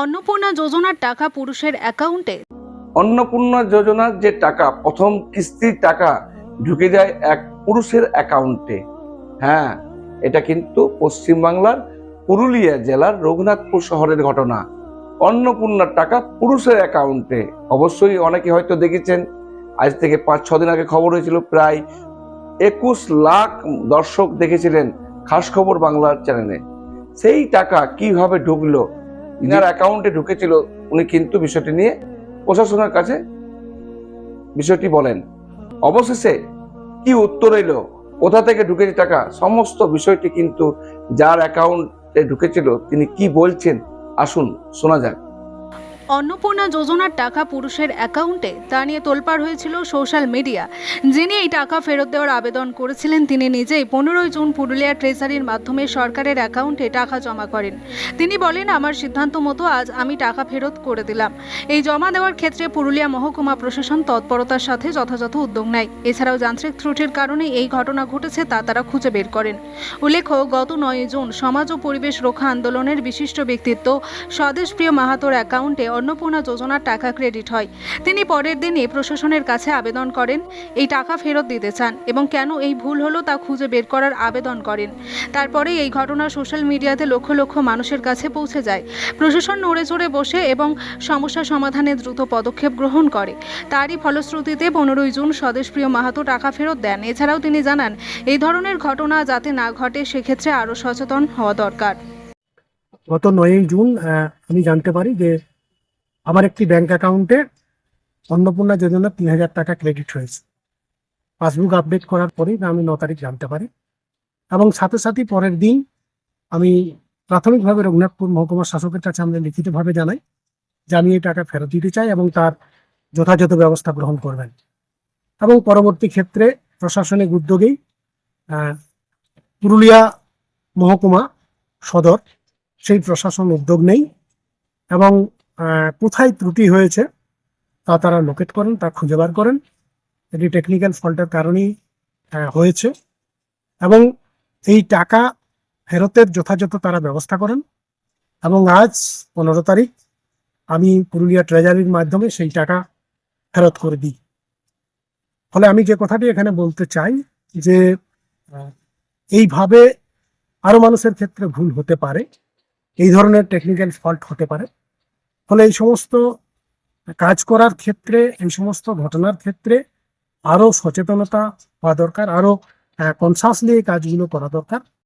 অন্নপূর্ণা যোজনার টাকা পুরুষের অ্যাকাউন্টে। অন্নপূর্ণা যোজনার যে টাকা, প্রথম কিস্তির টাকা ঢুকে যায় এক পুরুষের অ্যাকাউন্টে। হ্যাঁ, এটা কিন্তু পশ্চিমবাংলার পুরুলিয়া জেলার রঘুনাথপুর শহরের ঘটনা। অন্নপূর্ণার টাকা পুরুষের অ্যাকাউন্টে। অবশ্যই অনেকে হয়তো দেখেছেন, আজ থেকে 5-6 দিন আগে খবর হয়েছিল, প্রায় 21 লাখ দর্শক দেখেছিলেন খাস খবর বাংলার চ্যানেলে। সেই টাকা কিভাবে ঢুকলো, ইনার অ্যাকাউন্টে ঢুকেছিল, উনি কিন্তু বিষয়টি নিয়ে প্রশাসনের কাছে বিষয়টি বলেন। অবশেষে কি উত্তর এলো, কোথা থেকে ঢুকেছে টাকা, সমস্ত বিষয়টি কিন্তু যার অ্যাকাউন্টে ঢুকেছিল তিনি কি বলছেন আসুন শোনা যাক। অন্নপূর্ণা যোজনার টাকা পুরুষের অ্যাকাউন্টে, তা নিয়ে তোলপাড় হয়েছিল সোশ্যাল মিডিয়া। যিনি এই টাকা ফেরত দেওয়ার আবেদন করেছিলেন তিনি নিজেই 15 জুন পুরুলিয়া ট্রেজারির মাধ্যমে সরকারের অ্যাকাউন্টে টাকা জমা করেন। তিনি বলেন, আমার সিদ্ধান্ত মতো আজ আমি টাকা ফেরত করে দিলাম। এই জমা দেওয়ার ক্ষেত্রে পুরুলিয়া মহকুমা প্রশাসন তৎপরতার সাথে যথাযথ উদ্যোগ নেয়। এছাড়াও যান্ত্রিক ত্রুটির কারণে এই ঘটনা ঘটেছে তা তারা খুঁজে বের করেন। উল্লেখ্য, গত 9 জুন সমাজ ও পরিবেশ রক্ষা আন্দোলনের বিশিষ্ট ব্যক্তিত্ব স্বদেশপ্রিয় মাহাতোর অ্যাকাউন্টে অন্নপূর্ণা যোজনার টাকা ক্রেডিট হয়। তিনি পরের দিনই প্রশাসনের কাছে আবেদন করেন, এই টাকা ফেরত দিতে চান এবং কেন এই ভুল হলো তা খুঁজে বের করার আবেদন করেন। তারপরে এই ঘটনা সোশ্যাল মিডিয়াতে লক্ষ লক্ষ মানুষের কাছে পৌঁছে যায়। প্রশাসন নড়ে চড়ে বসে এবং সমস্যা সমাধানে দ্রুত পদক্ষেপ গ্রহণ করে। তারই ফলশ্রুতিতে 15 জুন স্বদেশপ্রিয় মাহাতো টাকা ফেরত দেন। এছাড়াও তিনি জানান, এই ধরনের ঘটনা যাতে না ঘটে সেক্ষেত্রে আরও সচেতন হওয়া দরকার। গত 9 জুন আমি জানতে পারি যে আমার একটি ব্যাংক অ্যাকাউন্টে অন্নপূর্ণা যোজনা 3000 টাকা ক্রেডিট হয়েছে। পাসবুক আপডেট করার পরেই আমি 9 তারিখ জানতে পারি এবং সাথে সাথে পরের দিন আমি প্রাথমিকভাবে রঘুনাথপুর মহকুমা শাসকের কাছে আমরা লিখিতভাবে জানাই যে আমি এই টাকা ফেরত দিতে চাই এবং তার যথাযথ ব্যবস্থা গ্রহণ করবেন। এবং পরবর্তী ক্ষেত্রে প্রশাসনিক উদ্যোগেই পুরুলিয়া মহকুমা সদর সেই প্রশাসন উদ্যোগ নেই এবং কোথায় ত্রুটি হয়েছে তা তারা লোকেট করেন, তা খুঁজে বার করেন। এটি টেকনিক্যাল ফল্টের কারণেই হয়েছে এবং এই টাকা ফেরতের যথাযথ তারা ব্যবস্থা করেন এবং আজ 15 তারিখ আমি পুরুলিয়া ট্রেজারির মাধ্যমে সেই টাকা ফেরত করে দিই। ফলে আমি যে কথাটি এখানে বলতে চাই যে এইভাবে আরো মানুষের ক্ষেত্রে ভুল হতে পারে, এই ধরনের টেকনিক্যাল ফল্ট হতে পারে। ফলে এই সমস্ত কাজ করার ক্ষেত্রে, এই সমস্ত ঘটনার ক্ষেত্রে আরো সচেতনতা হওয়া দরকার, আরো কনসাসলি এই কাজগুলো করা দরকার।